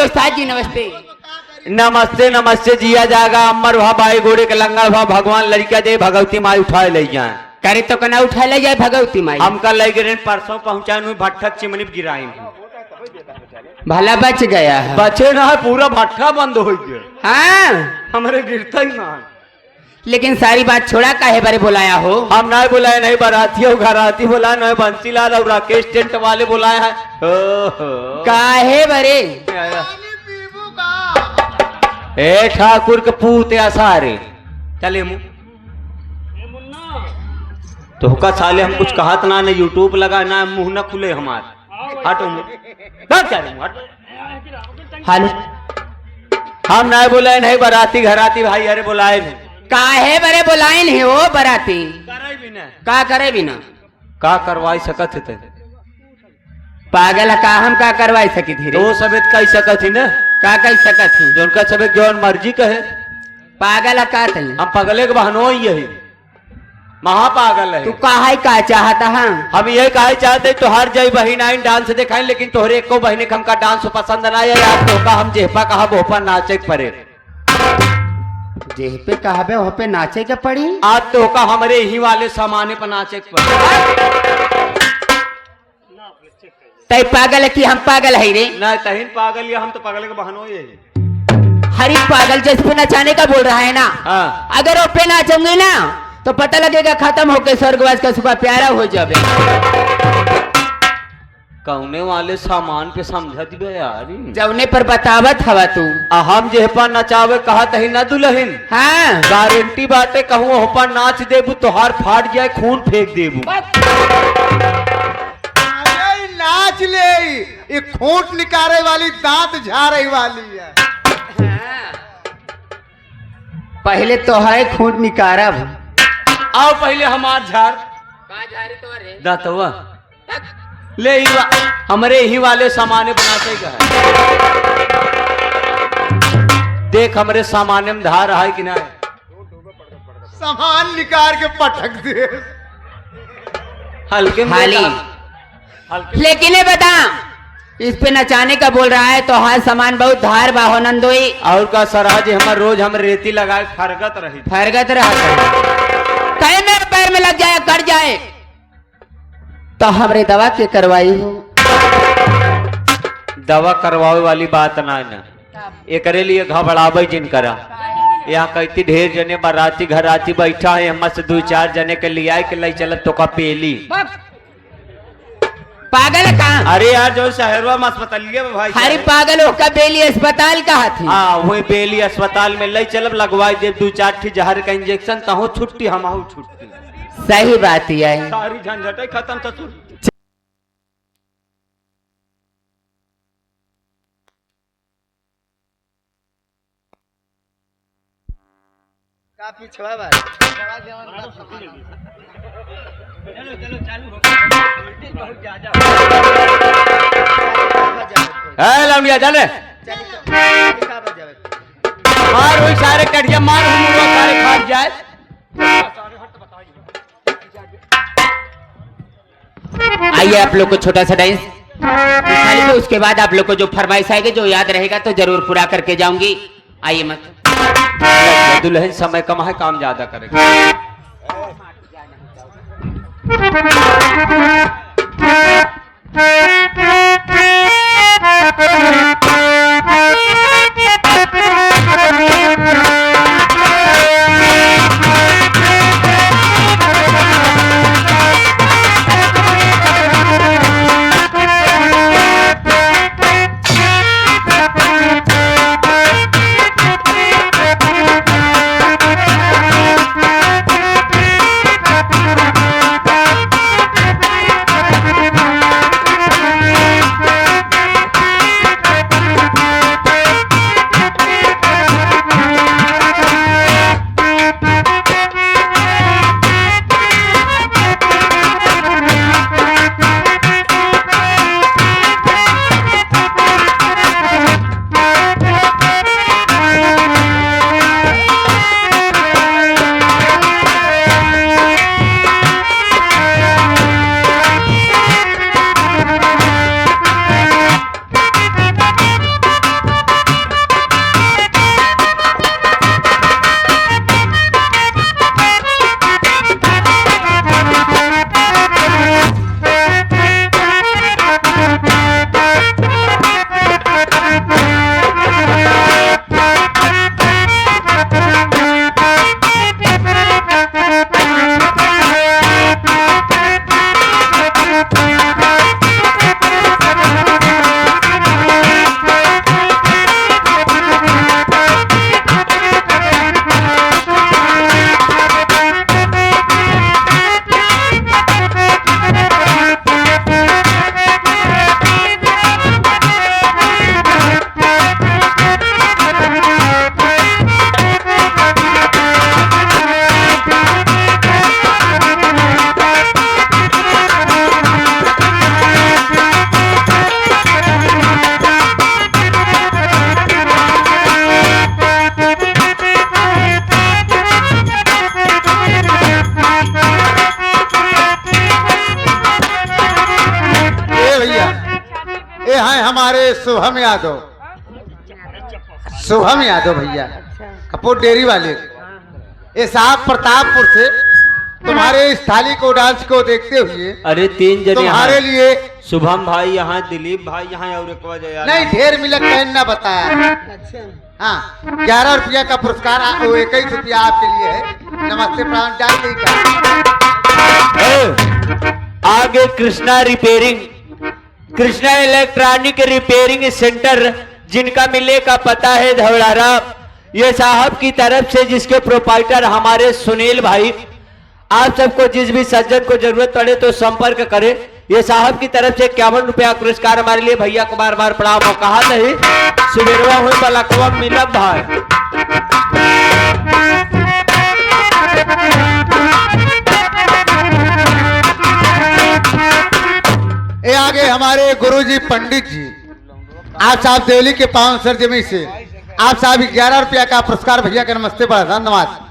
उस्ताद जी नमस्ते। नमस्ते नमस्ते जिया जाएगा अमर भा भाई गोड़े के लंगर भा भगवान लड़का दे भगवती माई उठाए ले जाए करे तो कना उठा ले जाए भगवती माई। हमका ले गिरे परसों पहुंचाए भट्ठक चिमनी गिराई भला बच गया है। बचे ना है पूरा भट्ठा बंद हो गया। हाँ हमारे गिरता ही ना। लेकिन सारी बात छोड़ा काहे बारे बुलाया हो? हम नहीं बुलाए, नहीं बाराती हो घराती बुलाए, नहीं बंसीलाल और राकेश टेंट वाले बुलाए हैं। काहे बरे? ए ठाकुर के पूते सारे चले मुँह तो का साले हम कुछ कहत ना ने यूट्यूब लगा ना मुंह न खुले हमारे। हटो हेलो हम नहीं बुलाए, नहीं बाराती घराती भाई अरे बुलाए नहीं। काहे बरे बुलाए नहीं हो बराती? का करे भी ना का करवाई सकत थे पागल का हम का करवाई सकी थी तो सबेत कही सकत थी ना का कही सकत थी जो उनका सबेत जौन मर्जी कहे। पागल का तल हम पगले के बहनों ही यही महापागल है। तू काहे का चाहता है? हम ये काहे चाहते तो हर जय बहन आई डांस दिखाए लेकिन तोहरे को बहने हमका डांस पसंद ना आया यार तो का हम जेपा कहा बोपा नाचे पड़े जेह पे कहबे वहाँ पे नाचे के पड़ी। आज तो का हमारे ही वाले सामाने पर नाचे पड़े। तय पागल है कि हम पागल है रे? ना तहिन पागल या हम तो पागल के बहनों ही हरी पागल जिस पे नचाने का बोल रहा है ना। हाँ। अगर वो पे नाचूंगी ना तो पता लगेगा खत्म होके स्वर्गवास का सुबह प्यारा हो जावे। कौने वाले सामान पे समझ दिबे यार जवने पर बतावत हवा तू। हम जेपा नचावे कहा तही ना दुल्हन। हाँ गारंटी बातें कहूँ होपा नाच देबू तोहार फाट जाए खून फेंक देबू। नाच ले ये खोट निकाले वाली दांत झाड़े वाली है। पहले तो है खूंट निकारब आओ पहले हमार झाड़ दातवा ले ही हमरे ही वाले सामाने बनाते का देख हमरे सामाने में धार है कि ना सामान निकाल के पटक दे हल्के खाली। लेकिन ये बता इस पे नचाने का बोल रहा है तो हाँ सामान बहुत धार बाहो नंदोई और का सराज हमार रोज हम रेती लगाए फरगत रही फरगत रहा कहीं मेरे पैर में लग जाए कट जाए तो हमरे दवा के करवाई हो। दवा करवावे वाली बात ना ना एकरे लिए घबरावे जिन करा यहाँ कहती ढेर जने बाराती घराती बैठा है हम से 2-4 जने के लिए आए के ले चलत तो का पेली पागल कहाँ? अरे यार जो शहरवा में अस्पताल भाई हरी पागल हो का बेली अस्पताल कहा थी? हाँ वही बेली अस्पताल में ले चलब लगवाई दे 2-4 ठी जहर का इंजेक्शन तहु छुट्टी हम छुट्टी। सही बात ही है। सारी झंझट खत्म तो काफी छड़ा बात चलो चालू है लौंडिया चले मार वही सारे कटिया मार सारे खाट जाए। आइए आप लोग को छोटा सा डांस दिखा लीजिए उसके बाद आप लोग को जो फरमाइश आएगी जो याद रहेगा तो जरूर पूरा करके जाऊंगी। आइए मत दुल्हन समय कम है काम ज्यादा करेगा। शुभम यादव, शुभम यादव भैया कपूर डेयरी वाले। ये साहब प्रतापपुर से तुम्हारे इस थाली को डांस को देखते हुए अरे 3 जने तुम्हारे यहाँ। लिए शुभम भाई यहाँ, दिलीप भाई यहाँ और एक वजह नहीं ढेर मिलक कहना बताया। हाँ 11 रुपया का पुरस्कार 21 रुपया आपके लिए है। नमस्ते प्रणाम डाल देगा। आगे Krishna repairing, Krishna electronic repairing centre, जिनका मिले का पता है धौलारा। ये साहब की तरफ से जिसके प्रोपाइटर हमारे सुनील भाई। आप सबको जिस भी सज्जन को जरूरत पड़े तो संपर्क करें। ये साहब की तरफ से 51 रुपया पुरस्कार हमारे लिए। भैया को बार बार प्रणाम हो। कहा नहीं सुबेरवा हुई बलकवा मिलब भाई। ये आगे हमारे गुरुजी पंडित जी, आप साहब देवली के पावन सर जमी से आप साहब 11 रुपया का पुरस्कार भैया के नमस्ते पर धन्यवाद।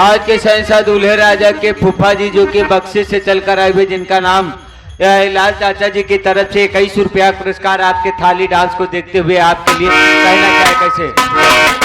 आज के शहंशाह दूल्हे राजा के फूफा जी जो कि बक्से से चलकर आए हुए, जिनका नाम लाल चाचा जी की तरफ से 21 रुपया पुरस्कार आपके थाली डांस को देखते हुए आपके लिए कहना चाहे कैसे।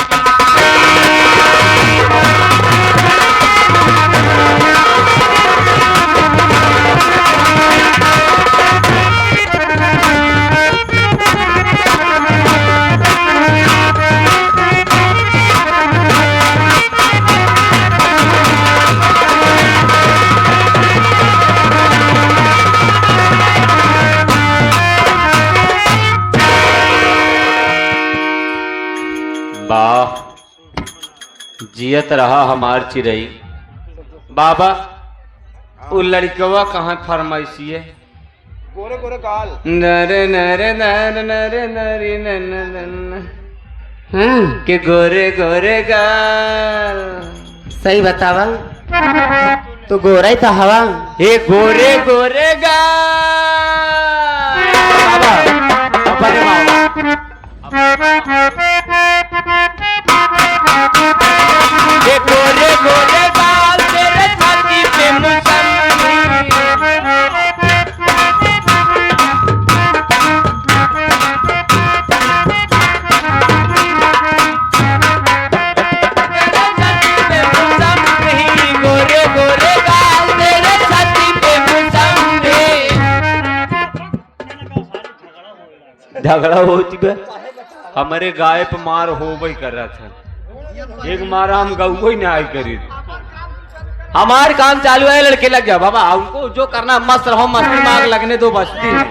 वाह, जियत रहा हमार चिरई। बाबा वो लड़कवा कहाँ फरमाइशी है? गोरे गोरे काल नरे नरे नरे नरे नरे नरे हाँ, कि गोरे गोरे गाल। सही बतावा तो गोरा ही था हवा। ये गोरे गोरे गाल। बाबा, बाबा रे बाबा। ये गोरे गोरे गाल तेरे छाती पे मुसम्मी। गोरे गोरे गाल तेरे छाती पे मुसम्मी। झगड़ा हो चुका। हमारे गाय पे मार हो वही कर रहा था। एक मारा हम गऊ ही नहीं करी। हमार काम चालू है, लड़के लग जा बाबा। हमको जो करना मस्त रहो, मस्ती मार लगने दो बस्ती में।